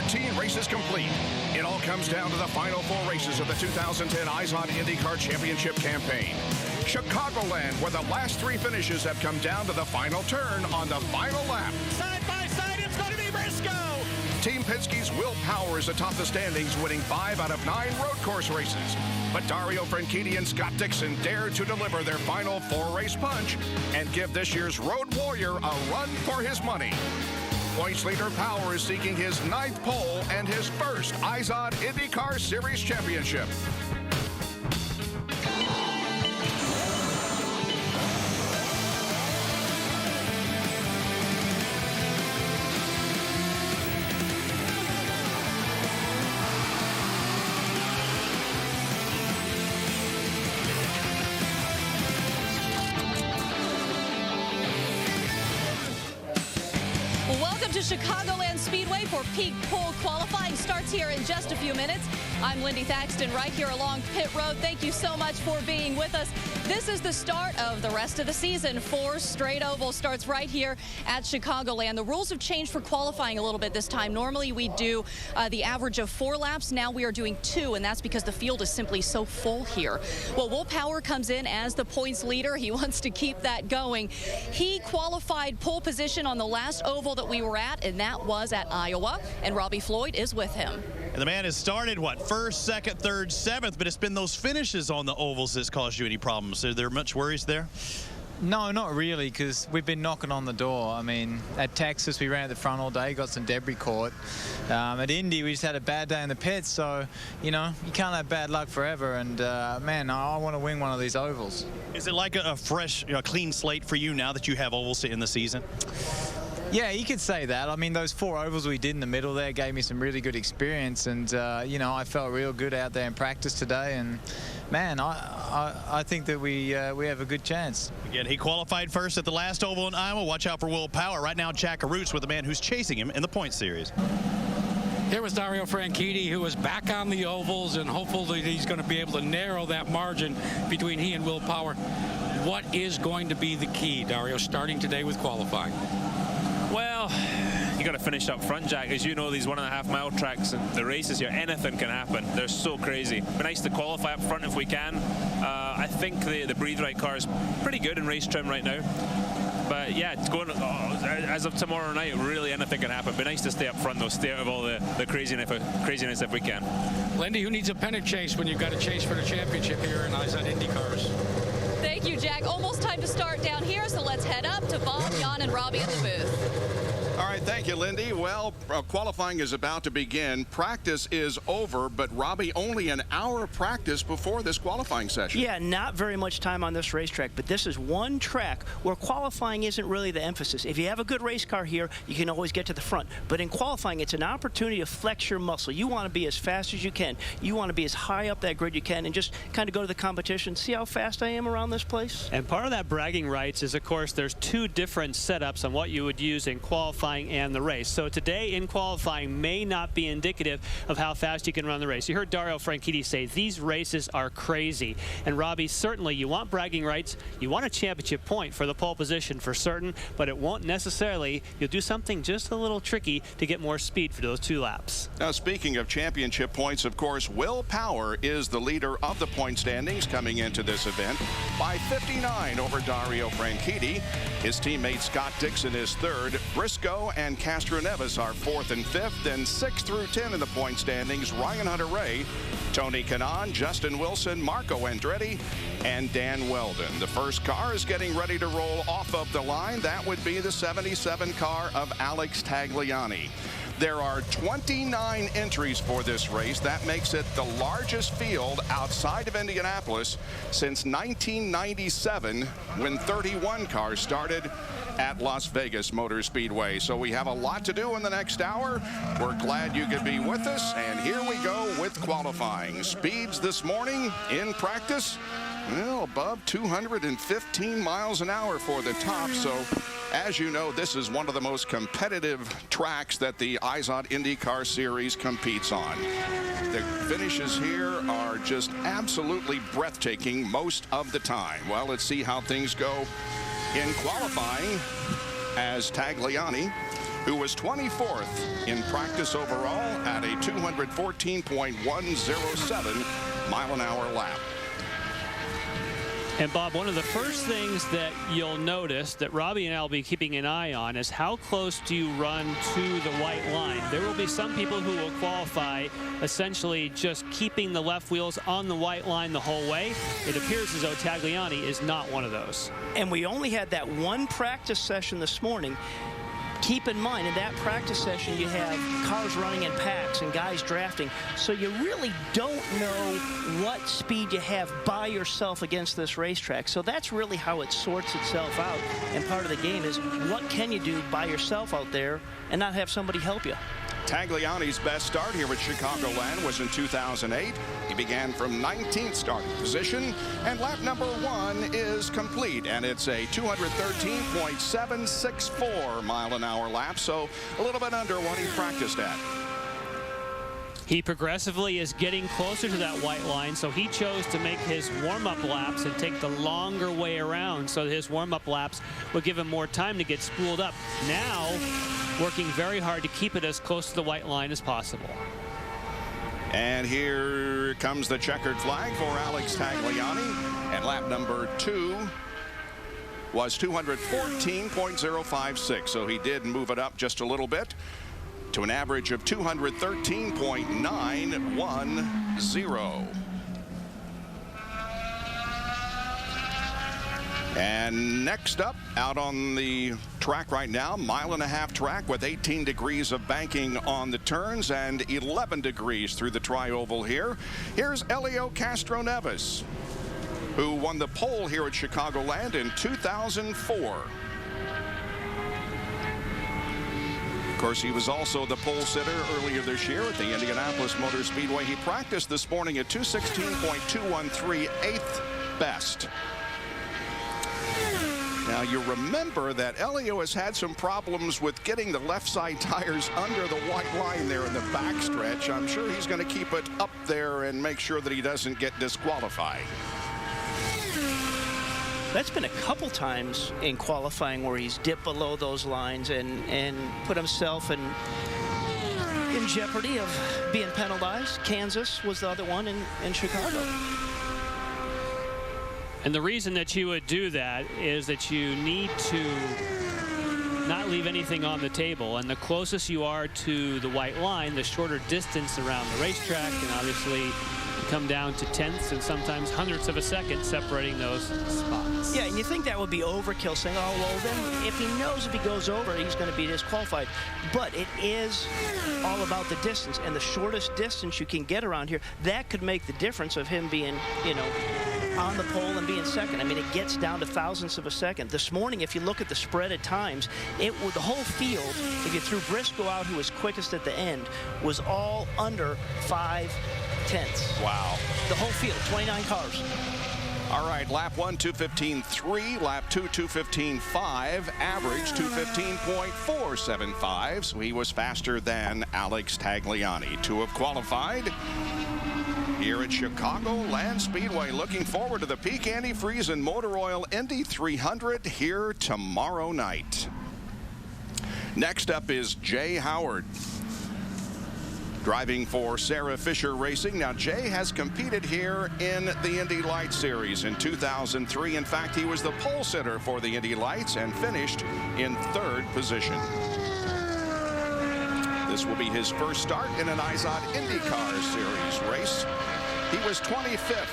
13 races complete. It all comes down to the final 4 races of the 2010 IZOD IndyCar Championship campaign. Chicagoland, where the last 3 finishes have come down to the final turn on the final lap. Side by side, it's going to be Briscoe. Team Penske's Will Power is atop the standings, winning 5 out of 9 road course races. But Dario Franchitti and Scott Dixon dared to deliver their final 4-race punch and give this year's Road Warrior a run for his money. Points leader Power is seeking his 9th pole and his first IZOD IndyCar Series championship. Welcome to Chicagoland Speedway for peak pole qualifying. Starts here in just a few minutes. I'm Lindy Thaxton right here along pit road. Thank you so much for being with us. This is the start of the rest of the season. 4 straight ovals starts right here at Chicagoland. The rules have changed for qualifying a little bit this time. Normally we do the average of 4 laps. Now we are doing 2, and that's because the field is simply so full here. Well, Will Power comes in as the points leader. He wants to keep that going. He qualified pole position on the last oval that we were at, and that was at Iowa, and Robbie Floyd is with him. And the man has started, what, 1st, 2nd, 3rd, 7th, but it's been those finishes on the ovals that's caused you any problems. Are there much worries there? No, not really, because we've been knocking on the door. I mean, at Texas, we ran at the front all day, got some debris caught. At Indy, we just had a bad day in the pits, so, you know, you can't have bad luck forever. And, man, I want to win one of these ovals. Is it like a fresh, clean slate for you now that you have ovals in the season? Yeah, you could say that. I mean, those 4 ovals we did in the middle there gave me some really good experience, and you know, I felt real good out there in practice today. And man, I think that we have a good chance. Again, he qualified first at the last oval in Iowa. Watch out for Will Power. Right now, Jack Arutz with the man who's chasing him in the point series. Here was Dario Franchitti, who was back on the ovals, and hopefully he's going to be able to narrow that margin between he and Will Power. What is going to be the key, Dario, starting today with qualifying? Well, you got to finish up front, Jack. As you know, these 1.5-mile tracks and the races here, anything can happen. They're so crazy. Be nice to qualify up front if we can. I think the Breathe Right car is pretty good in race trim right now. But yeah, it's going as of tomorrow night, really anything can happen. Be nice to stay up front, though. Stay out of all the craziness if we can. Lindy, who needs a pennant chase when you've got a chase for the championship here in IZOD IndyCars? Thank you, Jack. Almost time to start down here, so let's head up to Bob, Jan, and Robbie in the booth. All right, thank you, Lindy. Well, qualifying is about to begin. Practice is over, but Robbie, only an hour of practice before this qualifying session. Yeah, not very much time on this racetrack, but this is one track where qualifying isn't really the emphasis. If you have a good race car here, you can always get to the front. But in qualifying, it's an opportunity to flex your muscle. You want to be as fast as you can. You want to be as high up that grid you can and just kind of go to the competition, see how fast I am around this place. And part of that bragging rights is, of course, there's 2 different setups on what you would use in qualifying and the race. So today in qualifying may not be indicative of how fast you can run the race. You heard Dario Franchitti say these races are crazy. And Robbie, certainly you want bragging rights, you want a championship point for the pole position for certain, but it won't necessarily. You'll do something just a little tricky to get more speed for those 2 laps. Now, speaking of championship points, of course, Will Power is the leader of the point standings coming into this event by 59 over Dario Franchitti. His teammate Scott Dixon is 3rd. Briscoe and Castro Nevis are 4th and 5th, and 6 through 10 in the point standings. Ryan Hunter-Ray, Tony Kanaan, Justin Wilson, Marco Andretti, and Dan Weldon. The first car is getting ready to roll off of the line. That would be the 77 car of Alex Tagliani. There are 29 entries for this race. That makes it the largest field outside of Indianapolis since 1997, when 31 cars started at Las Vegas Motor Speedway. So we have a lot to do in the next hour. We're glad you could be with us, and here we go with qualifying. Speeds this morning in practice, well, above 215 miles an hour for the top. So as you know, this is one of the most competitive tracks that the IZOD IndyCar Series competes on. The finishes here are just absolutely breathtaking most of the time. Well, let's see how things go in qualifying as Tagliani who was 24th in practice overall at a 214.107 mile-an-hour lap. And Bob, one of the first things that you'll notice that Robbie and I will be keeping an eye on is how close do you run to the white line. There will be some people who will qualify essentially just keeping the left wheels on the white line the whole way. It appears as though Tagliani is not one of those. And we only had that one practice session this morning. Keep in mind, in that practice session, you have cars running in packs and guys drafting, so you really don't know what speed you have by yourself against this racetrack. So that's really how it sorts itself out. And part of the game is, what can you do by yourself out there and not have somebody help you? Tagliani's best start here at Chicagoland was in 2008. He began from 19th starting position, and lap number 1 is complete, and it's a 213.764 mile-an-hour lap, so a little bit under what he practiced at. He progressively is getting closer to that white line, so he chose to make his warm-up laps and take the longer way around, so his warm-up laps would give him more time to get spooled up. Now, working very hard to keep it as close to the white line as possible. And here comes the checkered flag for Alex Tagliani, and lap number 2 was 214.056, so he did move it up just a little bit to an average of 213.910. And next up, out on the track right now, 1.5 mile track with 18 degrees of banking on the turns and 11 degrees through the tri-oval here. Here's Helio Castroneves, who won the pole here at Chicagoland in 2004. Of course, he was also the pole sitter earlier this year at the Indianapolis Motor Speedway. He practiced this morning at 216.213, 8th best. Now, you remember that Helio has had some problems with getting the left side tires under the white line there in the backstretch. I'm sure he's going to keep it up there and make sure that he doesn't get disqualified. That's been a couple times in qualifying where he's dipped below those lines and put himself in jeopardy of being penalized. Kansas was the other one in Chicago. And the reason that you would do that is that you need to not leave anything on the table. And the closest you are to the white line, the shorter distance around the racetrack, and obviously you come down to tenths and sometimes hundredths of a second separating those spots. Yeah, and you think that would be overkill, saying, oh, well, then if he knows if he goes over, he's going to be disqualified. But it is all about the distance, and the shortest distance you can get around here, that could make the difference of him being, you know, on the pole and being second. I mean, it gets down to thousandths of a second. This morning, if you look at the spread at times, the whole field, if you threw Briscoe out, who was quickest at the end, was all under 5 tenths. Wow. The whole field, 29 cars. All right, lap 1, 2:15.3, lap 2, 2:15.5, average 2:15.475, so he was faster than Alex Tagliani to have qualified here at Chicagoland Speedway. Looking forward to the Peak Antifreeze and Motor Oil Indy 300 here tomorrow night. Next up is Jay Howard, driving for Sarah Fisher Racing. Now, Jay has competed here in the Indy Lights Series in 2003. In fact, he was the pole sitter for the Indy Lights and finished in 3rd position. This will be his first start in an IZOD IndyCar Series race. He was 25th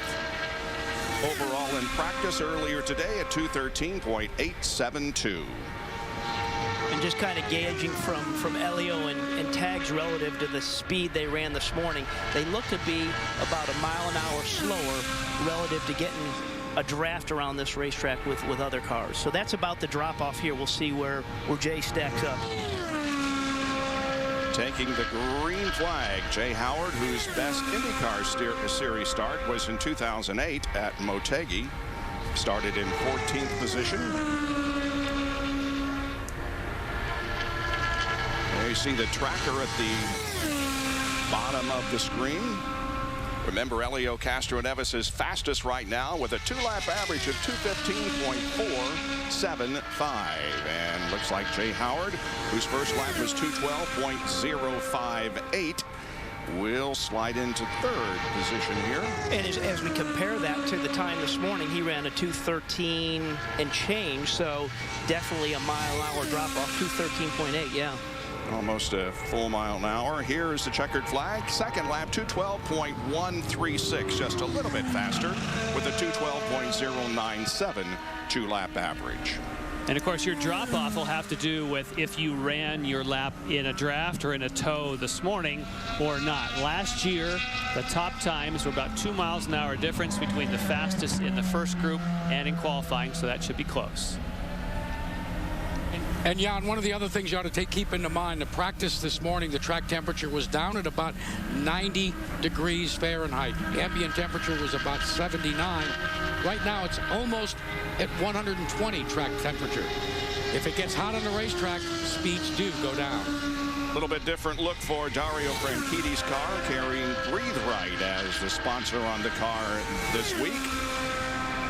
overall in practice earlier today at 213.872. And just kind of gauging from Helio and Tags relative to the speed they ran this morning, they look to be about 1 mile an hour slower relative to getting a draft around this racetrack with other cars. So that's about the drop off here. We'll see where Jay stacks up. Taking the green flag, Jay Howard, whose best IndyCar Series start was in 2008 at Motegi, started in 14th position. There you see the tracker at the bottom of the screen. Remember, Elio Castroneves is fastest right now with a 2-lap average of 2:15.475. And looks like Jay Howard, whose first lap was 2:12.058, will slide into third position here. And as we compare that to the time this morning, he ran a 2:13 and change, so definitely a mile-an-hour drop-off, 2:13.8, yeah. Almost a full mile an hour. Here's the checkered flag. Second lap, 2:12.136, just a little bit faster with a 2:12.097 2-lap average. And of course, your drop-off will have to do with if you ran your lap in a draft or in a tow this morning or not. Last year, the top times were about 2 miles an hour difference between the fastest in the first group and in qualifying, so that should be close. And Jan, one of the other things you ought to keep into mind, the practice this morning, the track temperature was down at about 90 degrees Fahrenheit. Ambient temperature was about 79. Right now, it's almost at 120 track temperature. If it gets hot on the racetrack, speeds do go down. A little bit different look for Dario Franchitti's car, carrying Breathe Right as the sponsor on the car this week.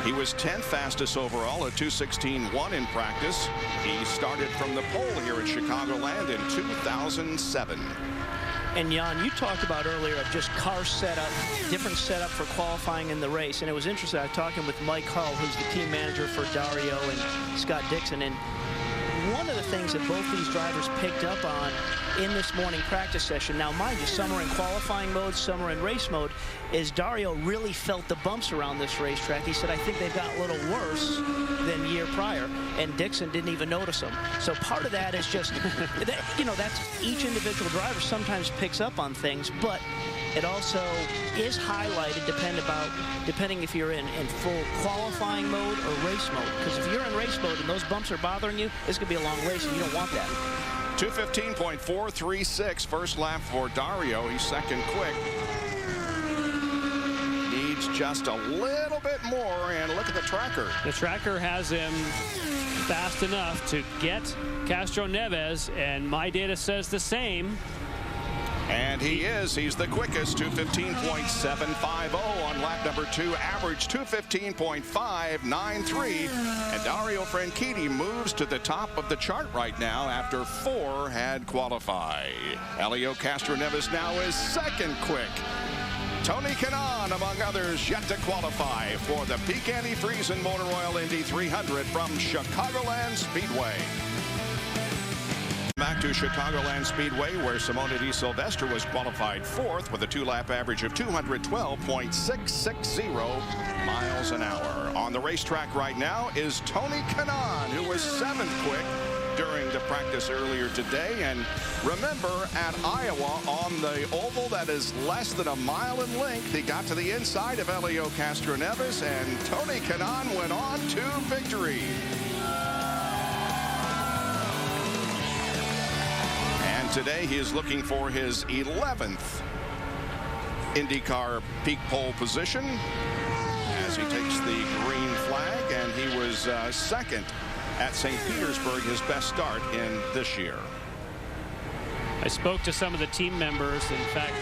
He was 10th fastest overall at 2:16.1 in practice. He started from the pole here at Chicagoland in 2007. And Jan, you talked about earlier of just car setup, different setup for qualifying in the race. And it was interesting. I was talking with Mike Hull, who's the team manager for Dario and Scott Dixon. And one of the things that both these drivers picked up on in this morning practice session, now mind you, some are in qualifying mode, some are in race mode, is Dario really felt the bumps around this racetrack. He said, I think they've got a little worse than year prior, and Dixon didn't even notice them. So part of that is just, that's each individual driver sometimes picks up on things, but it also is highlighted depending if you're in full qualifying mode or race mode. Because if you're in race mode and those bumps are bothering you, it's going to be a long race, and you don't want that. 2:15.436 first lap for Dario. He's second quick. Needs just a little bit more, and look at the tracker. The tracker has him fast enough to get Castroneves, and my data says the same. And he is. He's the quickest, 2:15.750 on lap number 2, average 2:15.593. And Dario Franchitti moves to the top of the chart right now after 4 had qualified. Elio Castroneves now is second quick. Tony Kanaan, among others, yet to qualify for the Peak Antifreeze Motor Oil Indy 300 from Chicagoland Speedway. Back to Chicagoland Speedway, where Simone Di Silvestro was qualified 4th with a 2-lap average of 212.660 miles an hour. On the racetrack right now is Tony Kanaan, who was 7th quick during the practice earlier today. And remember, at Iowa, on the oval that is less than a mile in length, he got to the inside of Elio Castroneves, and Tony Kanaan went on to victory. Today, he is looking for his 11th IndyCar peak pole position as he takes the green flag, and he was second at St. Petersburg, his best start in this year. I spoke to some of the team members. In fact,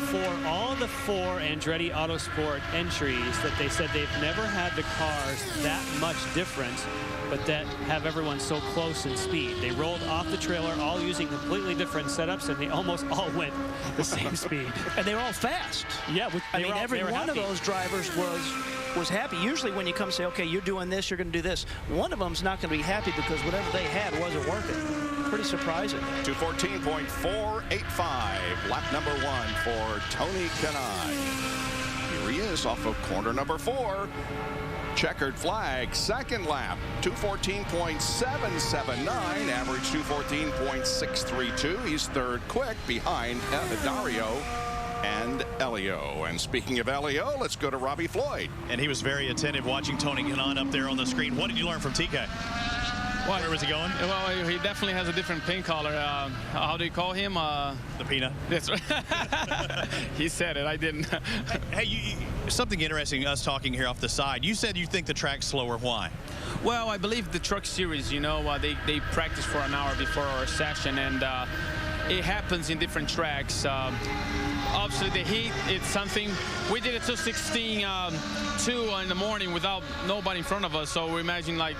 for all the 4 Andretti Autosport entries, that they said they've never had the cars that much different, but that have everyone so close in speed. They rolled off the trailer, all using completely different setups, and they almost all went the same speed. And they were all fast. Yeah, every one of those drivers was happy. Usually when you come say, okay, you're doing this, you're going to do this, one of them's not going to be happy because whatever they had wasn't working. Pretty surprising. 2:14.485, lap number 1 for Tony Kanaan. Here he is off of corner number 4. Checkered flag, second lap, 2:14.779, average 2:14.632. He's third quick behind Dario and Elio. And speaking of Elio, let's go to Robbie Floyd. And he was very attentive watching Tony Kanaan up there on the screen. What did you learn from TK? Where was he going? Well, he definitely has a different paint color. How do you call him? The peanut. That's right. He said it. I didn't. Hey, something interesting, us talking here off the side. You said you think the track's slower. Why? Well, I believe the truck series, they practice for an hour before our session, and it happens in different tracks. Obviously, the heat, it's something. We did a 216 2 in the morning without nobody in front of us, so we imagine like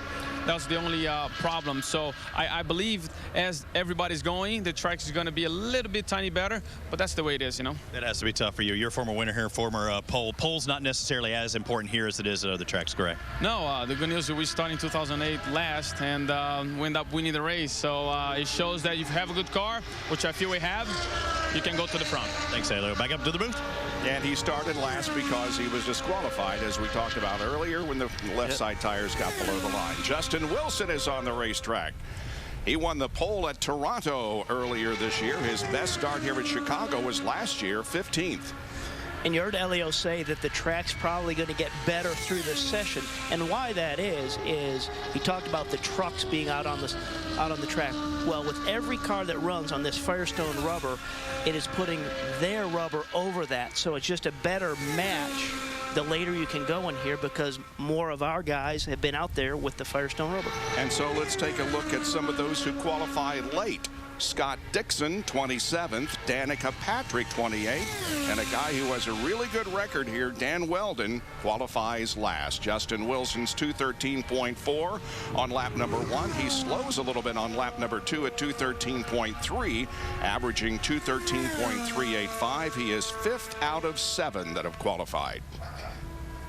that's the only problem. So I believe as everybody's going, the track is going to be a little bit tiny better, but that's the way it is, you know. That has to be tough for you. You're a former winner here, former pole. Pole's not necessarily as important here as it is at other tracks, correct? No, the good news is we started in 2008 last, and we ended up winning the race. So it shows that if you have a good car, which I feel we have, you can go to the front. Thanks, Elio. Back up to the booth. And he started last because he was disqualified, as we talked about earlier, when the left side tires got below the line. Justin Wilson is on the racetrack. He won the pole at Toronto earlier this year. His best start here at Chicago was last year, 15th. And you heard Elio say that the track's probably going to get better through this session. And why that is he talked about the trucks being out on the track. Well, with every car that runs on this Firestone rubber, it is putting their rubber over that. So it's just a better match the later you can go in here, because more of our guys have been out there with the Firestone rubber. And so let's take a look at some of those who qualified late. Scott Dixon, 27th, Danica Patrick, 28th, and a guy who has a really good record here, Dan Weldon, qualifies last. Justin Wilson's 213.4 on lap number 1. He slows a little bit on lap number 2 at 213.3, averaging 213.385. He is 5th out of 7 that have qualified.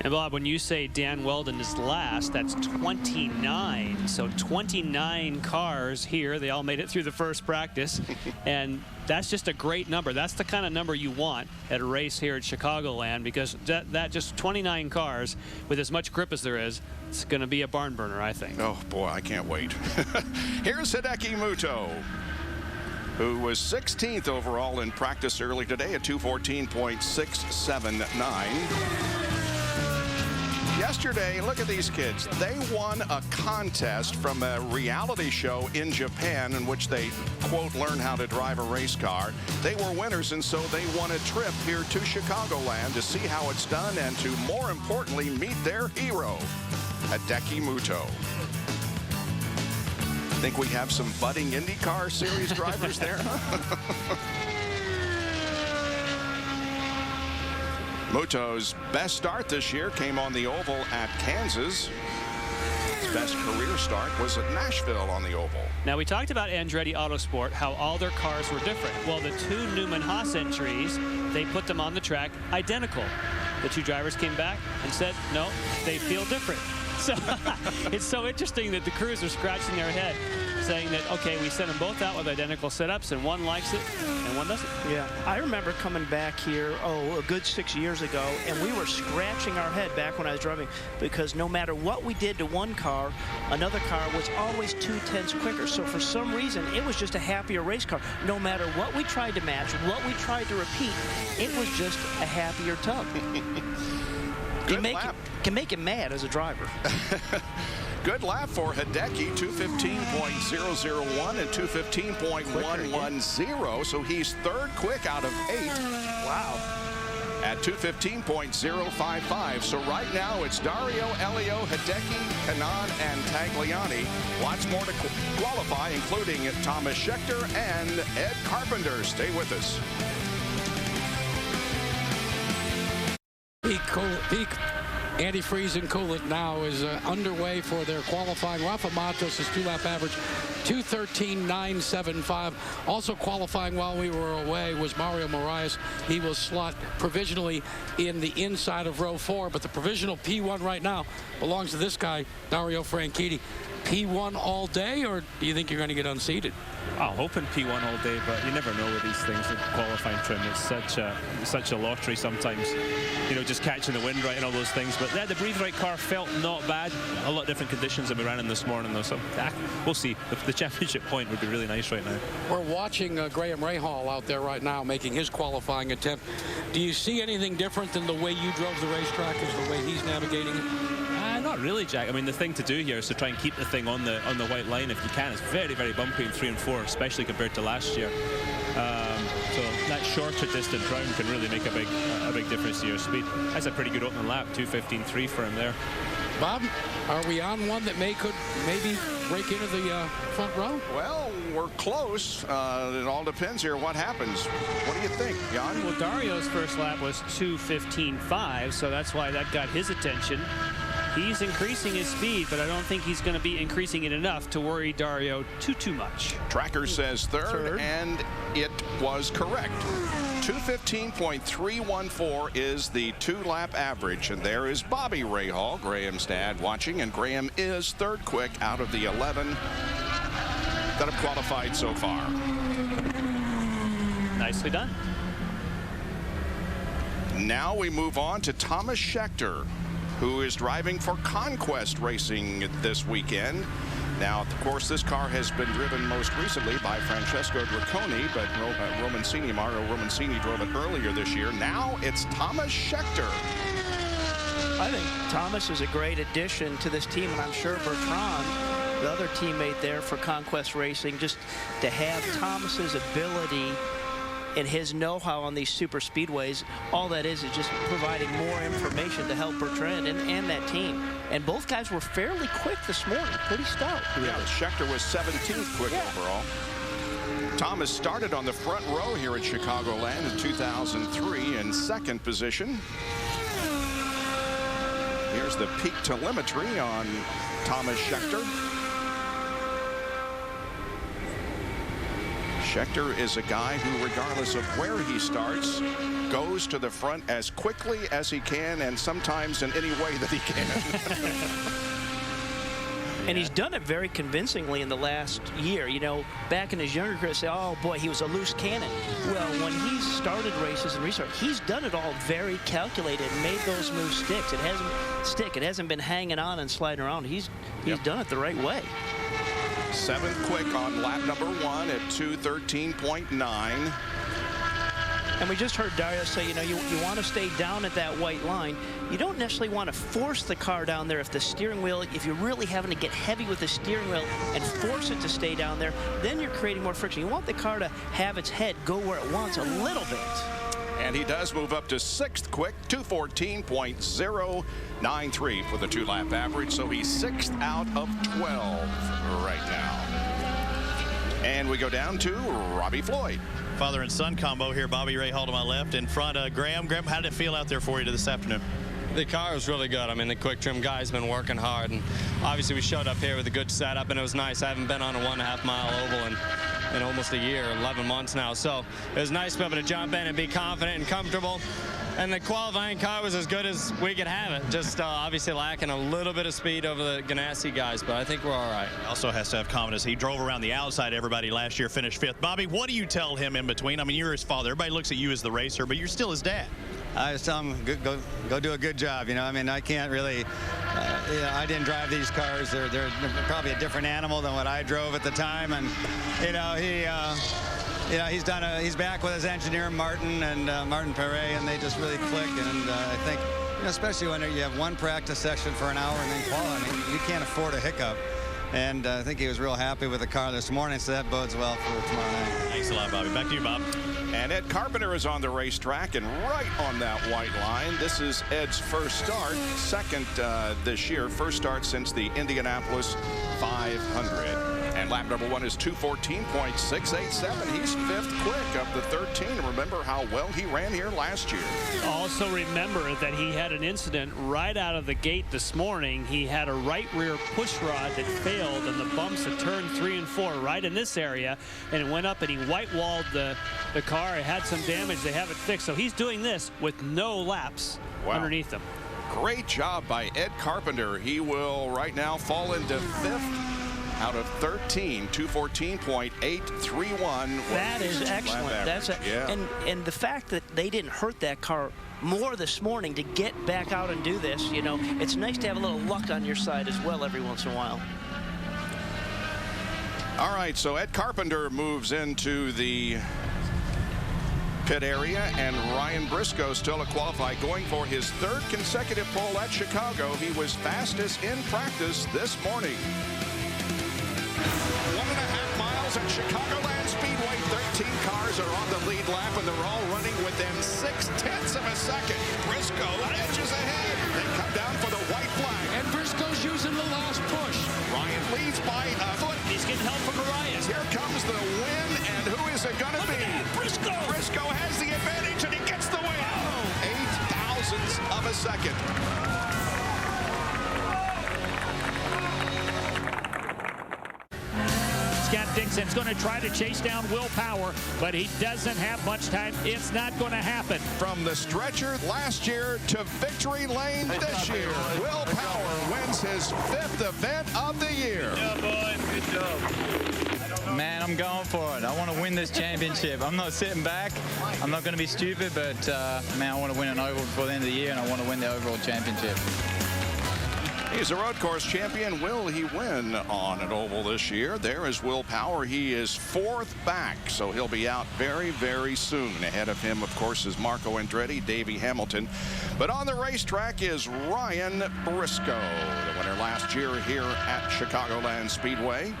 And Bob, when you say Dan Weldon is last, that's 29. So 29 cars here. They all made it through the first practice. And that's just a great number. That's the kind of number you want at a race here at Chicagoland, because that just 29 cars with as much grip as there is, it's going to be a barn burner, I think. Oh, boy, I can't wait. Here's Hideki Muto, who was 16th overall in practice early today at 214.679. Yesterday, look at these kids. They won a contest from a reality show in Japan in which they, quote, learn how to drive a race car. They were winners, and so they won a trip here to Chicagoland to see how it's done and to, more importantly, meet their hero, Hideki Muto. Think we have some budding IndyCar series drivers there? Muto's best start this year came on the oval at Kansas. His best career start was at Nashville on the oval. Now, we talked about Andretti Autosport, how all their cars were different. Well, the 2 Newman Haas entries, they put them on the track identical. The 2 drivers came back and said, no, they feel different. So it's so interesting that the crews are scratching their head, saying that, okay, we sent them both out with identical setups, and one likes it and one doesn't. Yeah, I remember coming back here, a good 6 years ago, and we were scratching our head back when I was driving, because no matter what we did to one car, another car was always 2/10 quicker. So for some reason, it was just a happier race car. No matter what we tried to match, what we tried to repeat, it was just a happier tub. Can make him mad as a driver. Good lap for Hideki, 215.001 and 215.110. So he's 3rd quick out of 8. Wow. At 215.055. So right now it's Dario, Elio, Hideki, Kanaan, and Tagliani. Lots more to qualify, including Thomas Schechter and Ed Carpenter. Stay with us. Peak antifreeze and coolant now is underway for their qualifying. Rafa Matos' 2-lap average 213.975. Also qualifying while we were away was Mario Moraes. He will slot provisionally in the inside of row 4, but the provisional P1 right now belongs to this guy, Dario Franchitti. P1 all day, or do you think you're going to get unseated? I'm hoping P1 all day, but you never know with these things. The qualifying trim, it's such a lottery sometimes. You know, just catching the wind right and all those things. But the breathe right car felt not bad. A lot of different conditions that we ran in this morning, though. So we'll see. The championship point would be really nice right now. We're watching Graham Rahal out there right now making his qualifying attempt. Do you see anything different than the way you drove the racetrack as the way he's navigating it? Not really, Jack. I mean, the thing to do here is to try and keep the thing on the white line if you can. It's very, very bumpy in 3 and 4, especially compared to last year. So that shorter distance round can really make a big difference to your speed. That's a pretty good opening lap, 2:15.3 for him there. Bob, are we on one that maybe break into the front row? Well, we're close. It all depends here what happens. What do you think, Jan? Well, Dario's first lap was 2:15.5, so that's why that got his attention. He's increasing his speed, but I don't think he's going to be increasing it enough to worry Dario too much. Tracker says third, and it was correct. 2:15.314 is the 2-lap average, and there is Bobby Rahal, Graham's dad, watching, and Graham is third quick out of the 11 that have qualified so far. Nicely done. Now we move on to Thomas Scheckter, who is driving for Conquest Racing this weekend. Now, of course, this car has been driven most recently by Francesco Dracconi, but Mario Romancini drove it earlier this year. Now it's Thomas Scheckter. I think Thomas is a great addition to this team, and I'm sure Bertrand, the other teammate there for Conquest Racing, just to have Thomas's ability and his know-how on these super speedways, all that is just providing more information to help Bertrand and that team. And both guys were fairly quick this morning, pretty stout. Yeah, Scheckter was 17th quick overall. Thomas started on the front row here at Chicagoland in 2003 in second position. Here's the peak telemetry on Thomas Scheckter. Scheckter is a guy who, regardless of where he starts, goes to the front as quickly as he can, and sometimes in any way that he can. And he's done it very convincingly in the last year. You know, back in his younger career, say, oh boy, he was a loose cannon. Well, when he's started races and restarted, he's done it all very calculated and made those moves stick. It hasn't been hanging on and sliding around. He's done it the right way. 7th quick on lap number 1 at 2:13.9. And we just heard Dario say, you know, you want to stay down at that white line. You don't necessarily want to force the car down there if the steering wheel, if you're really having to get heavy with the steering wheel and force it to stay down there, then you're creating more friction. You want the car to have its head go where it wants a little bit. And he does move up to 6th quick, 2:14.093 for the 2-lap average. So he's 6th out of 12 right now. And we go down to Robbie Floyd. Father and son combo here. Bobby Rahal to my left in front of Graham. Graham, how did it feel out there for you this afternoon? The car was really good. I mean, the quick trim guys been working hard, and obviously we showed up here with a good setup, and it was nice. I haven't been on a 1.5 mile oval in almost a year, 11 months now. So it was nice to be able to jump in and be confident and comfortable. And the qualifying car was as good as we could have it. Just obviously lacking a little bit of speed over the Ganassi guys, but I think we're all right. Also has to have confidence. He drove around the outside everybody last year, finished 5th. Bobby, what do you tell him in between? I mean, you're his father. Everybody looks at you as the racer, but you're still his dad. I just tell him, go do a good job. You know, I mean, I can't really, I didn't drive these cars. They're probably a different animal than what I drove at the time. And, you know, he's back with his engineer, Martin Perret, and they just really click. And I think, you know, especially when you have one practice session for an hour and then qualifying, I mean, you can't afford a hiccup. And I think he was real happy with the car this morning, so that bodes well for tomorrow night. Thanks a lot, Bobby. Back to you, Bob. And Ed Carpenter is on the racetrack and right on that white line. This is Ed's first start, second this year, first start since the Indianapolis 500. And lap number 1 is 2:14.687. He's 5th quick of the 13. Remember how well he ran here last year. Also remember that he had an incident right out of the gate this morning. He had a right rear push rod that failed in the bumps at turn 3 and 4 right in this area, and it went up and he white walled the car. It had some damage. They have it fixed. So he's doing this with no laps underneath him. Great job by Ed Carpenter. He will right now fall into 5th out of 13, 2:14.831. That is excellent. And the fact that they didn't hurt that car more this morning to get back out and do this, you know, it's nice to have a little luck on your side as well every once in a while. All right, so Ed Carpenter moves into the pit area, and Ryan Briscoe still to qualify, going for his 3rd consecutive pole at Chicago. He was fastest in practice this morning. 1.5 miles at Chicagoland Speedway. 13 cars are on the lead lap, and they're all running within 0.6 of a second. Briscoe edges ahead. They come down for the white flag. And Briscoe's using the last push. Ryan leads by a foot. He's getting help from Arias. Here comes the win, and who is it going to be? Briscoe. Briscoe has the advantage, and he gets the win. 0.08 of a second. Scott Dixon's going to try to chase down Will Power, but he doesn't have much time. It's not going to happen. From the stretcher last year to victory lane this year, Will Power wins his 5th event of the year. Good job, boys. Good job. Man, I'm going for it. I want to win this championship. I'm not sitting back. I'm not going to be stupid, but man, I want to win an oval before the end of the year, and I want to win the overall championship. He's a road course champion. Will he win on an oval this year? There is Will Power. He is 4th back, so he'll be out very, very soon. Ahead of him, of course, is Marco Andretti, Davey Hamilton. But on the racetrack is Ryan Briscoe, the winner last year here at Chicagoland Speedway.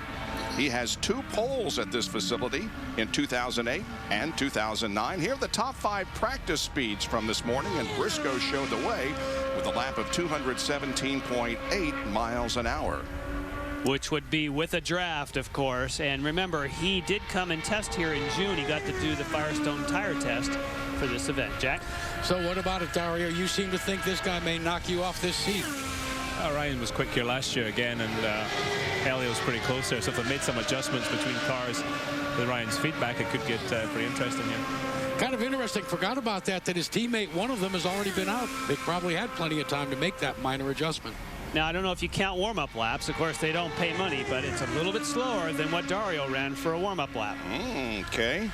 He has 2 poles at this facility in 2008 and 2009. Here are the top 5 practice speeds from this morning, and Briscoe showed the way with a lap of 217.8 miles an hour. Which would be with a draft, of course. And remember, he did come and test here in June. He got to do the Firestone tire test for this event. Jack? So what about it, Dario? You seem to think this guy may knock you off this seat. Ryan was quick here last year again, and Elliott was pretty close there. So if they made some adjustments between cars with Ryan's feedback, it could get pretty interesting here. Kind of interesting. Forgot about that his teammate, one of them, has already been out. They probably had plenty of time to make that minor adjustment. Now, I don't know if you count warm-up laps. Of course, they don't pay money, but it's a little bit slower than what Dario ran for a warm-up lap. Okay.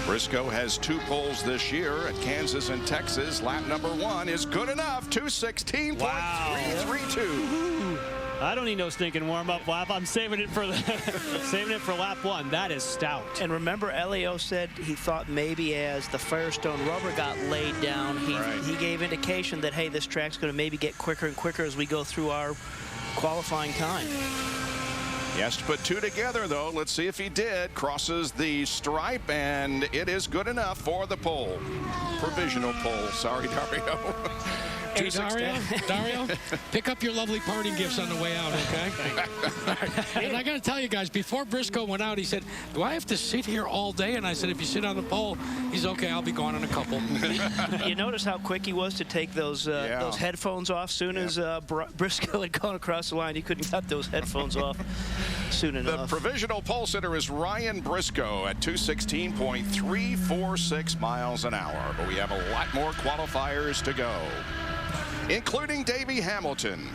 Briscoe has 2 poles this year at Kansas and Texas. Lap number 1 is good enough. 2:16.332. Wow. I don't need no stinking warm-up lap. I'm saving it for saving it for lap 1. That is stout. And remember, Elio said he thought maybe as the Firestone rubber got laid down, he gave indication that, hey, this track's going to maybe get quicker and quicker as we go through our qualifying time. He has to put 2 together, though. Let's see if he did. Crosses the stripe, and it is good enough for the pole. Provisional pole. Sorry, Dario. Hey, Dario, pick up your lovely parting gifts on the way out, okay? And I got to tell you guys, before Briscoe went out, he said, do I have to sit here all day? And I said, if you sit on the pole, he's okay, I'll be gone in a couple. You notice how quick he was to take those headphones off soon as Briscoe had gone across the line. He couldn't cut those headphones off soon enough. The provisional pole sitter is Ryan Briscoe at 216.346 miles an hour. But we have a lot more qualifiers to go, including Davey Hamilton.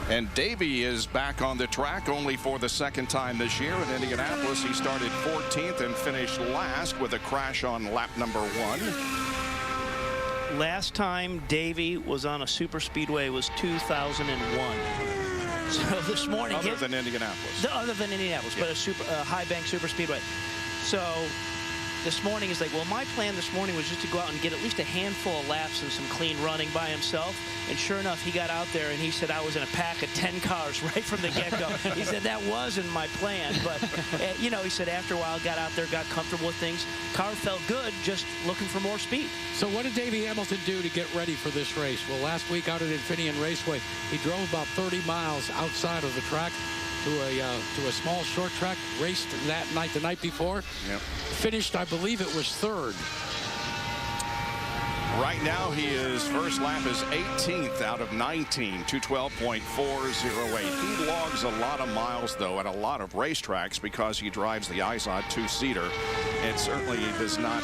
And Davey is back on the track only for the 2nd time this year in Indianapolis. He started 14th and finished last with a crash on lap number 1. Last time Davey was on a super speedway was 2001. So this morning, other than Indianapolis, but a high bank super speedway. So this morning he's like, well, my plan this morning was just to go out and get at least a handful of laps and some clean running by himself. And sure enough, he got out there and he said, I was in a pack of 10 cars right from the get-go. He said, that wasn't my plan. But, you know, he said after a while, got out there, got comfortable with things. Car felt good, just looking for more speed. So what did Davey Hamilton do to get ready for this race? Well, last week out at Infineon Raceway, he drove about 30 miles outside of the track to a small short track, raced that night, the night before. Yep. Finished, I believe it was 3rd. Right now, his first lap is 18th out of 19, 212.408. He logs a lot of miles, though, at a lot of racetracks because he drives the IZOD 2-seater. It certainly does not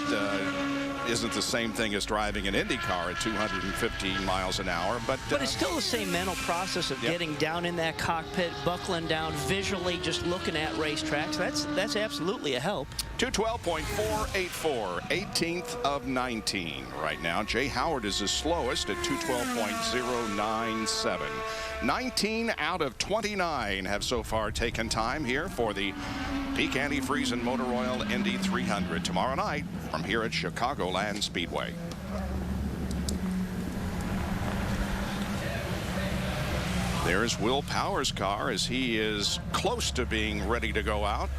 isn't the same thing as driving an IndyCar at 250 miles an hour. But it's still the same mental process of getting down in that cockpit, buckling down, visually just looking at racetracks. That's absolutely a help. 212.484, 18th of 19 right now. Jay Howard is the slowest at 212.097. 19 out of 29 have so far taken time here for the Peak Antifreeze and Motor Oil Indy 300 tomorrow night from here at Chicagoland Speedway. There's Will Power's car as he is close to being ready to go out.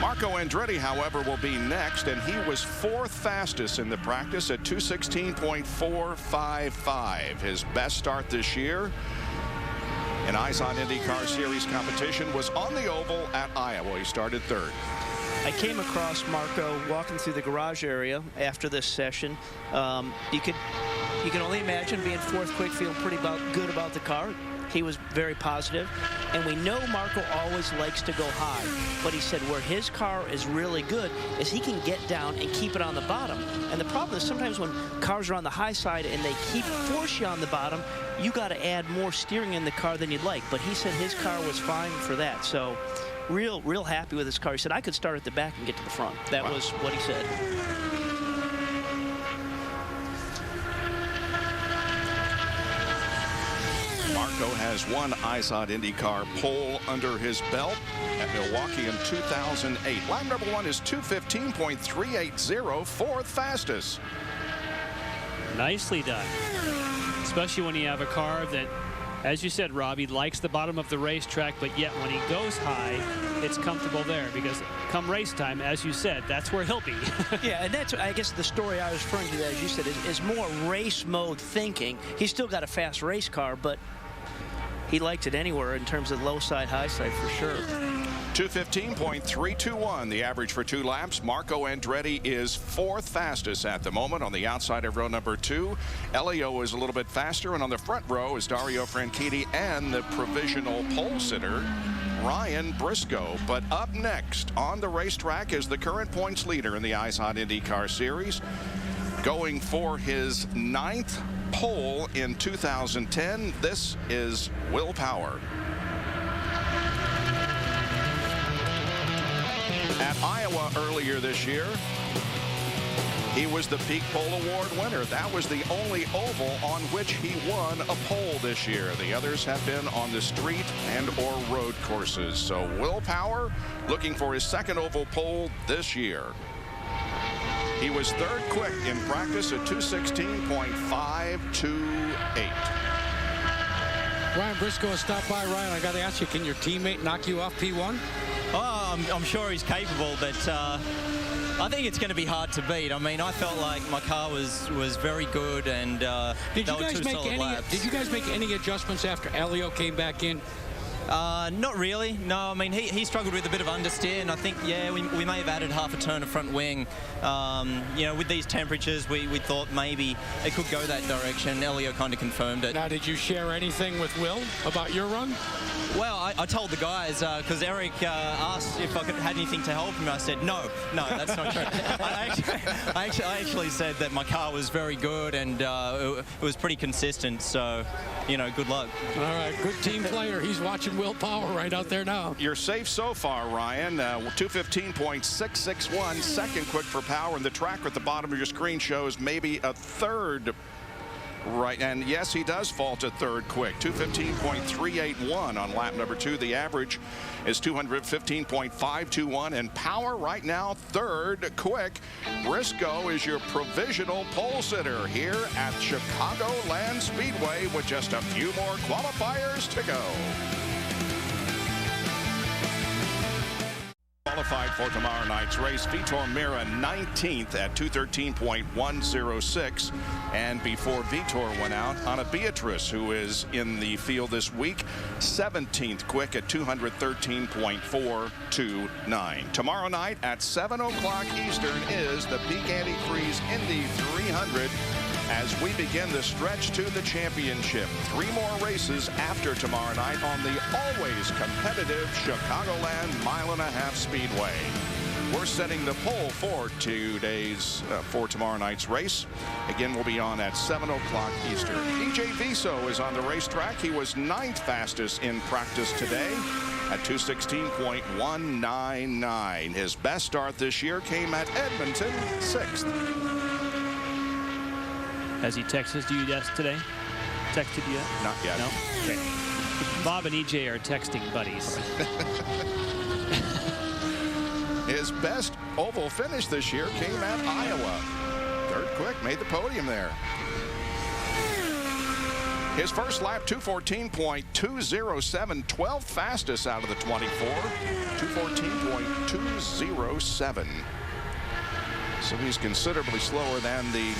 Marco Andretti, however, will be next, and he was 4th fastest in the practice at 2:16.455. His best start this year in IZOD IndyCar Series competition was on the oval at Iowa. He started 3rd. I came across Marco walking through the garage area after this session. You can only imagine being 4th quick, feeling pretty good about the car. He was very positive, and we know Marco always likes to go high, but he said where his car is really good is he can get down and keep it on the bottom. And the problem is sometimes when cars are on the high side and they force you on the bottom, you got to add more steering in the car than you'd like. But he said his car was fine for that. So real happy with his car. He said I could start at the back and get to the front. That was what he said. Marco has one IZOD IndyCar pole under his belt at Milwaukee in 2008. Lap number 1 is 2:15.380, 4th fastest. Nicely done, especially when you have a car that, as you said, Robbie, likes the bottom of the racetrack, but yet when he goes high, it's comfortable there, because come race time, as you said, that's where he'll be. Yeah, and that's, I guess, the story I was referring to, as you said, is more race mode thinking. He's still got a fast race car, but he liked it anywhere in terms of low side, high side for sure. 2:15.321, the average for 2 laps. Marco Andretti is 4th fastest at the moment on the outside of row number 2. Elio is a little bit faster, and on the front row is Dario Franchitti and the provisional pole sitter, Ryan Briscoe. But up next on the racetrack is the current points leader in the IZOD IndyCar Series, going for his 9th pole in 2010. This is Will Power. At Iowa earlier this year, he was the Peak Pole Award winner. That was the only oval on which he won a pole this year. The others have been on the street and or road courses. So Will Power looking for his 2nd oval pole this year. He was 3rd quick in practice at 2:16.528. Ryan Briscoe has stopped by. Ryan, I got to ask you, can your teammate knock you off P1? Oh, I'm sure he's capable, but I think it's going to be hard to beat. I mean, I felt like my car was very good, and did you guys make any adjustments after Elio came back in? Not really. No, I mean, he struggled with a bit of understeer, and I think, yeah, we may have added half a turn of front wing. You know, with these temperatures, we thought maybe it could go that direction. Elio kind of confirmed it. Now, did you share anything with Will about your run? Well, I told the guys, because Eric asked if I had anything to help him. I said, no, that's not true. I actually said that my car was very good, and it was pretty consistent, so, you know, good luck. All right, good team player. He's watching Will Power right out there now. You're safe so far, Ryan. 2:15.661, 2nd quick for Power, and the tracker at the bottom of your screen shows maybe a 3rd. Right, and yes, he does fall to 3rd quick. 2:15.381 on lap number 2. The average is 215.521, and Power right now 3rd quick. Briscoe is your provisional pole sitter here at Chicagoland Speedway with just a few more qualifiers to go. Qualified for tomorrow night's race, Vitor Meira 19th at 2:13.106. And before Vitor went out, Ana Beatriz, who is in the field this week, 17th quick at 213.429. Tomorrow night at 7 o'clock Eastern is the Peak Antifreeze Indy 300 as we begin the stretch to the championship. 3 more races after tomorrow night on the always competitive Chicagoland Mile-and-a-Half Speedway. We're setting the pole for for tomorrow night's race. Again, we'll be on at 7 o'clock Eastern. EJ Viso is on the racetrack. He was 9th fastest in practice today at 2:16.199. His best start this year came at Edmonton, 6th. Has he texted you today? Texted you yet? Not yet. No? Okay. Bob and EJ are texting buddies. His best oval finish this year came at Iowa. 3rd quick, made the podium there. His first lap, 2:14.207, 12th fastest out of the 24, 2:14.207. So he's considerably slower than the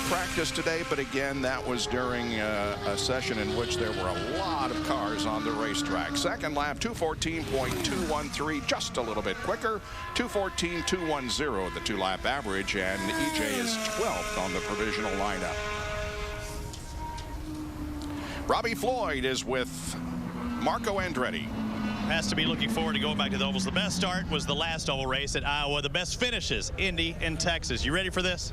practice today, but again, that was during a session in which there were a lot of cars on the racetrack. Second lap, 2:14.213, just a little bit quicker, 2:14.210, the two-lap average, and EJ is 12th on the provisional lineup. Robbie Floyd is with Marco Andretti. Has to be looking forward to going back to the ovals. The best start was the last oval race at Iowa. The best finishes, Indy and Texas. You ready for this?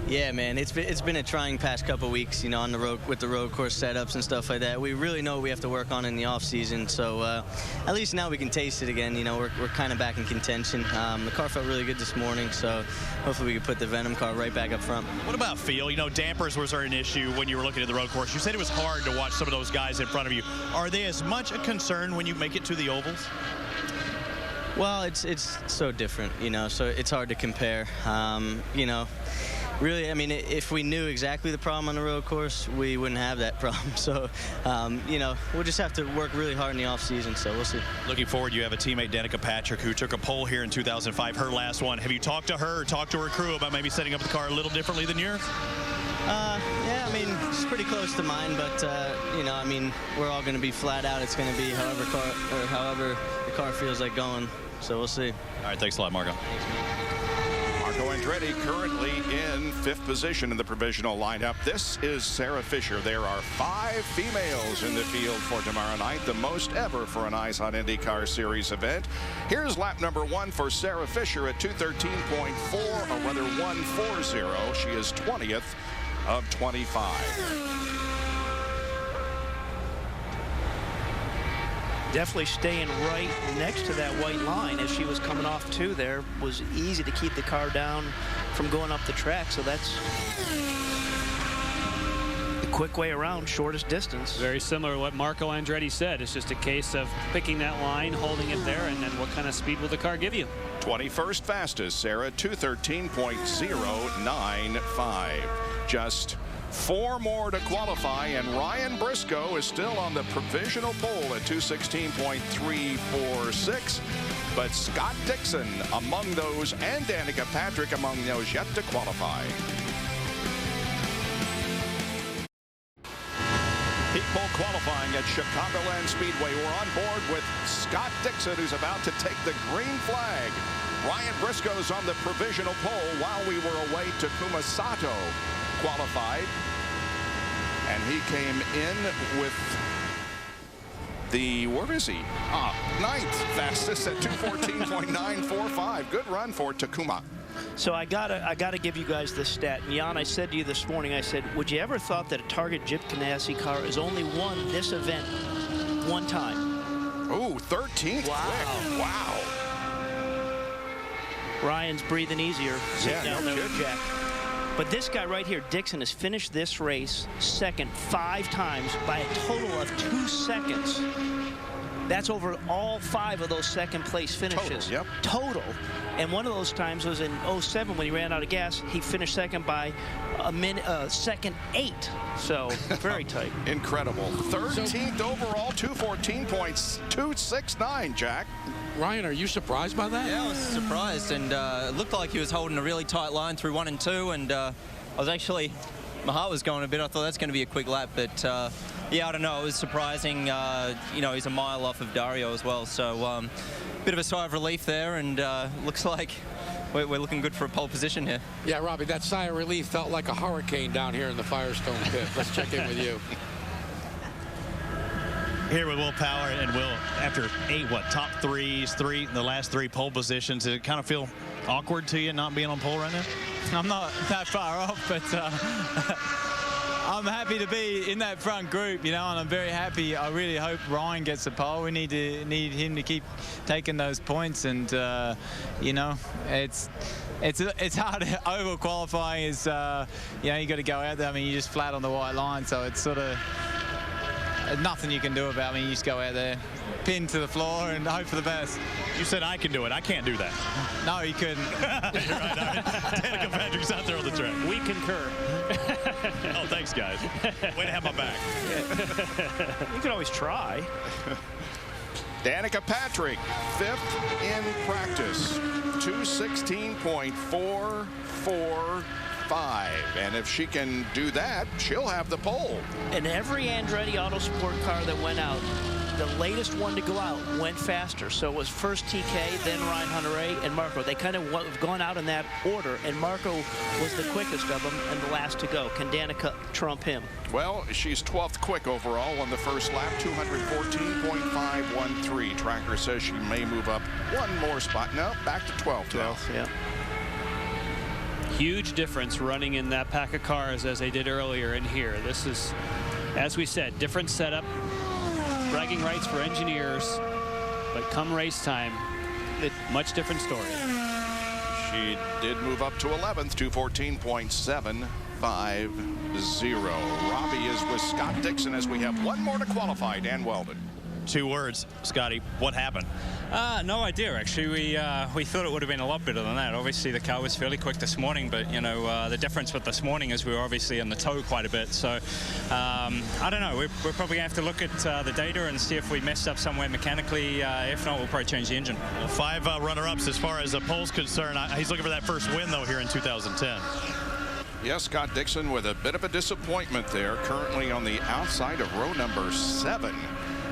Yeah, man, it's been a trying past couple weeks, you know, on the road with the road course setups and stuff like that. We really know we have to work on in the off season, so at least now we can taste it again. You know, we're kind of back in contention. The car felt really good this morning, so hopefully we can put the Venom car right back up front. What about feel? You know, dampers was an issue when you were looking at the road course. You said it was hard to watch some of those guys in front of you. Are they as much a concern when you make it to the ovals? Well, it's so different, you know, so it's hard to compare. You know, really, I mean, if we knew exactly the problem on the road course, we wouldn't have that problem. So, you know, we'll just have to work really hard in the off season, so we'll see. Looking forward, you have a teammate, Danica Patrick, who took a pole here in 2005, her last one. Have you talked to her or talked to her crew about maybe setting up the car a little differently than yours? Yeah, I mean, it's pretty close to mine, but, you know, I mean, we're all going to be flat out. It's going to be however the car feels like going, so we'll see. All right, thanks a lot, Marco. Marco Andretti currently in 5th position in the provisional lineup. This is Sarah Fisher. There are 5 females in the field for tomorrow night, the most ever for an IZOD IndyCar Series event. Here's lap number 1 for Sarah Fisher at 2:13.4, or rather 1:40. She is 20th of 25. Definitely staying right next to that white line as she was coming off too. There was easy to keep the car down from going up the track, so that's the quick way around, shortest distance. Very similar to what Marco Andretti said. It's just a case of picking that line, holding it there, and then what kind of speed will the car give you? 21st fastest, Sarah, 2:13.095. Just 4 more to qualify, and Ryan Briscoe is still on the provisional pole at 2:16.346. But Scott Dixon among those, and Danica Patrick among those yet to qualify. Heat pole qualifying at Chicagoland Speedway. We're on board with Scott Dixon, who's about to take the green flag. Ryan Briscoe's on the provisional pole while we were away. Takuma Sato qualified, and he came in with the, where is he? 9th fastest at 2:14.945. Good run for Takuma. So I gotta give you guys this stat. And Jan, I said to you this morning, I said, would you ever thought that a Target Chip Ganassi car has only won this event one time? Oh, 13th. Wow. Quick. Wow. Ryan's breathing easier sitting down there with Jack. But this guy right here, Dixon, has finished this race second 5 times by a total of 2 seconds. That's over all 5 of those second place finishes. Total, yep. Total. And one of those times was in 07 when he ran out of gas. He finished second by a second 8. So very tight. Incredible. 13th overall, 2:14.269, Jack. Ryan, are you surprised by that? Yeah, I was surprised, and it looked like he was holding a really tight line through 1 and 2, and I was actually, my heart was going a bit. I thought that's going to be a quick lap, but yeah, I don't know. It was surprising. You know, he's a mile off of Dario as well, so bit of a sigh of relief there, and looks like we're looking good for a pole position here. Yeah, Robbie, that sigh of relief felt like a hurricane down here in the Firestone pit. Let's check in with you. Here with Will Power, and Will, after 8 top threes, the last 3 pole positions, does it kind of feel awkward to you not being on pole right now? I'm not that far off, but I'm happy to be in that front group, you know, and I'm very happy. I really hope Ryan gets a pole. We need him to keep taking those points, and you know, it's hard. Oval qualifying is, you know, you got to go out there. I mean, you're just flat on the white line, so it's sort of, there's nothing you can do about me. You just go out there, pin to the floor, and hope for the best. You said I can do it. I can't do that. No, you couldn't. You're right. Danica Patrick's out there on the track. We concur. Oh, thanks, guys. Way to have my back. You can always try. Danica Patrick, 5th in practice, 216.445. And if she can do that, she'll have the pole. And every Andretti Autosport car that went out, the latest one to go out went faster. So it was first TK, then Ryan Hunter-Reay, and Marco. They kind of have gone out in that order, and Marco was the quickest of them and the last to go. Can Danica trump him? Well, she's 12th quick overall on the first lap, 214.513. Tracker says she may move up one more spot. No, back to 12th now. Yeah. Huge difference running in that pack of cars as they did earlier and here. This is, as we said, different setup. Bragging rights for engineers, but come race time, much different story. She did move up to 11th, 214.750. Robbie is with Scott Dixon as we have one more to qualify. Dan Weldon. 2 words, Scotty. What happened? No idea, actually. We thought it would have been a lot better than that. Obviously, the car was fairly quick this morning, but, you know, the difference with this morning is we were obviously in the tow quite a bit. So, I don't know. We're probably going to have to look at the data and see if we messed up somewhere mechanically. If not, we'll probably change the engine. Well, 5 runner-ups as far as pole's concerned. He's looking for that first win, though, here in 2010. Yes, Scott Dixon with a bit of a disappointment there, currently on the outside of row number 7.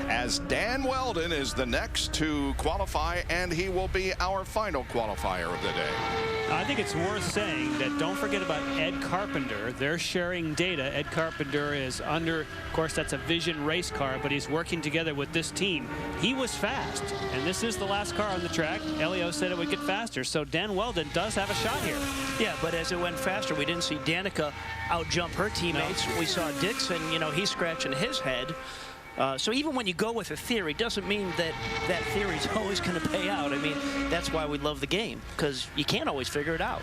As Dan Weldon is the next to qualify, and he will be our final qualifier of the day. I think it's worth saying that don't forget about Ed Carpenter. They're sharing data. Ed Carpenter is under, of course, that's a Vision race car, but he's working together with this team. He was fast, and this is the last car on the track. Elio said it would get faster, so Dan Weldon does have a shot here. Yeah, but as it went faster, we didn't see Danica outjump her teammates. No. We saw Dixon, you know, he's scratching his head. So even when you go with a theory, doesn't mean that that theory is always going to pay out. I mean, that's why we love the game, because you can't always figure it out.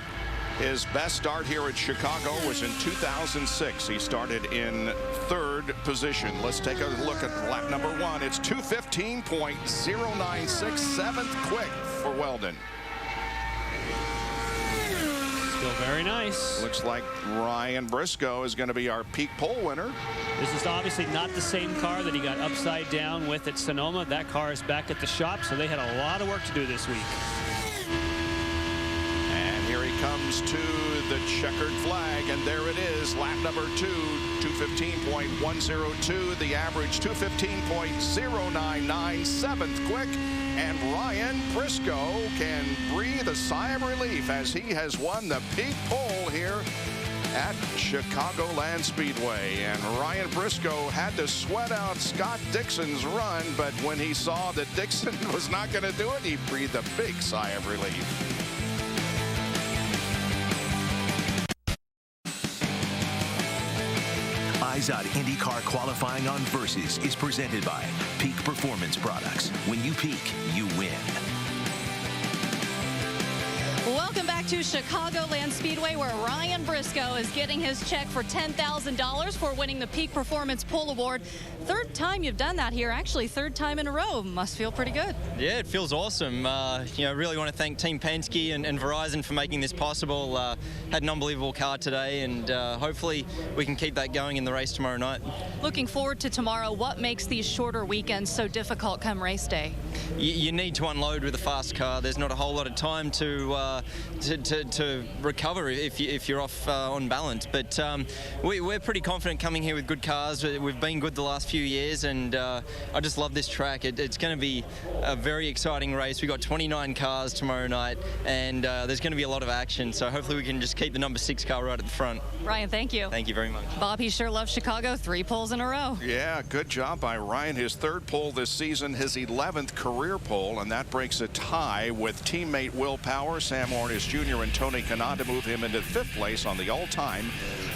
His best start here at Chicago was in 2006. He started in 3rd position. Let's take a look at lap number 1. It's 215.096, 7th quick for Weldon. Still very nice. Looks like Ryan Briscoe is going to be our peak pole winner. This is obviously not the same car that he got upside down with at Sonoma. That car is back at the shop, so they had a lot of work to do this week. And here he comes to the checkered flag, and there it is, lap number 2, 215.102, the average 215.099, 7th quick. And Ryan Briscoe can breathe a sigh of relief as he has won the peak pole here at Chicagoland Speedway. And Ryan Briscoe had to sweat out Scott Dixon's run, but when he saw that Dixon was not going to do it, he breathed a big sigh of relief. IZOD IndyCar qualifying on Versus is presented by Peak Performance Products. When you peak, you win. Welcome back to Chicagoland Speedway, where Ryan Briscoe is getting his check for $10,000 for winning the Peak Performance Pole Award. 3rd time you've done that here, actually 3rd time in a row. Must feel pretty good. Yeah, it feels awesome. You know, really want to thank Team Penske and Verizon for making this possible. Had an unbelievable car today, and hopefully we can keep that going in the race tomorrow night. Looking forward to tomorrow. What makes these shorter weekends so difficult come race day? You need to unload with a fast car. There's not a whole lot of time to recover if you're off on balance. But we're pretty confident coming here with good cars. We've been good the last few years, and I just love this track. It's going to be a very exciting race. We've got 29 cars tomorrow night, and there's going to be a lot of action. So hopefully we can just keep the number 6 car right at the front. Ryan, thank you. Thank you very much. Bob, he sure loves Chicago. 3 poles in a row. Yeah, good job by Ryan. His 3rd pole this season, his 11th career pole, and that breaks a tie with teammate Will Power, Sam Ornish Jr. and Tony Kanaan to move him into 5th place on the all-time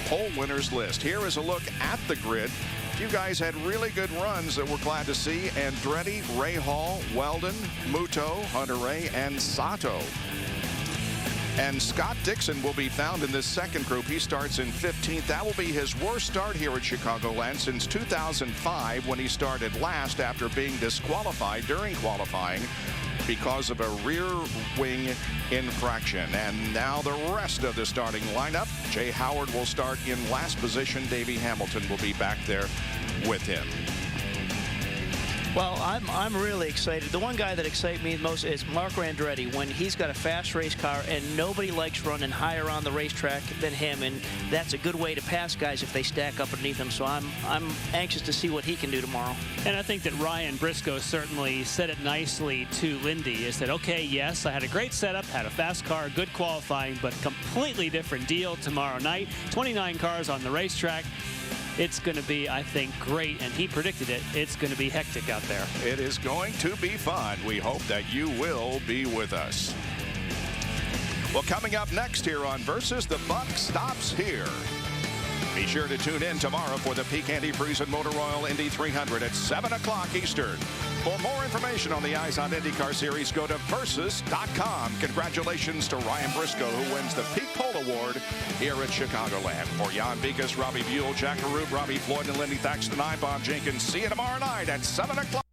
pole winners list. Here is a look at the grid. You guys had really good runs that we're glad to see. Andretti, Rahal, Weldon, Muto, Hunter-Reay, and Sato. And Scott Dixon will be found in this second group. He starts in 15th. That will be his worst start here at Chicagoland since 2005, when he started last after being disqualified during qualifying because of a rear wing infraction. And now the rest of the starting lineup. Jay Howard will start in last position. Davey Hamilton will be back there with him. Well, I'm really excited. The one guy that excites me the most is Mark Andretti, when he's got a fast race car and nobody likes running higher on the racetrack than him, and that's a good way to pass guys if they stack up underneath him. So I'm anxious to see what he can do tomorrow. And I think that Ryan Briscoe certainly said it nicely to Lindy. He said, okay, yes, I had a great setup, had a fast car, good qualifying, but completely different deal tomorrow night. 29 cars on the racetrack. It's going to be, I think, great, and he predicted it. It's going to be hectic out there. It is going to be fun. We hope that you will be with us. Well, coming up next here on Versus, the buck stops here. Be sure to tune in tomorrow for the Peak Antifreeze Motor Oil Indy 300 at 7 o'clock Eastern. For more information on the IZOD IndyCar Series, go to Versus.com. Congratulations to Ryan Briscoe, who wins the Peak Pole Award here at Chicagoland. For Jan Beekes, Robbie Buell, Jack Harub, Robbie Floyd, and Lindy Thaxton, I'm Bob Jenkins. See you tomorrow night at 7 o'clock.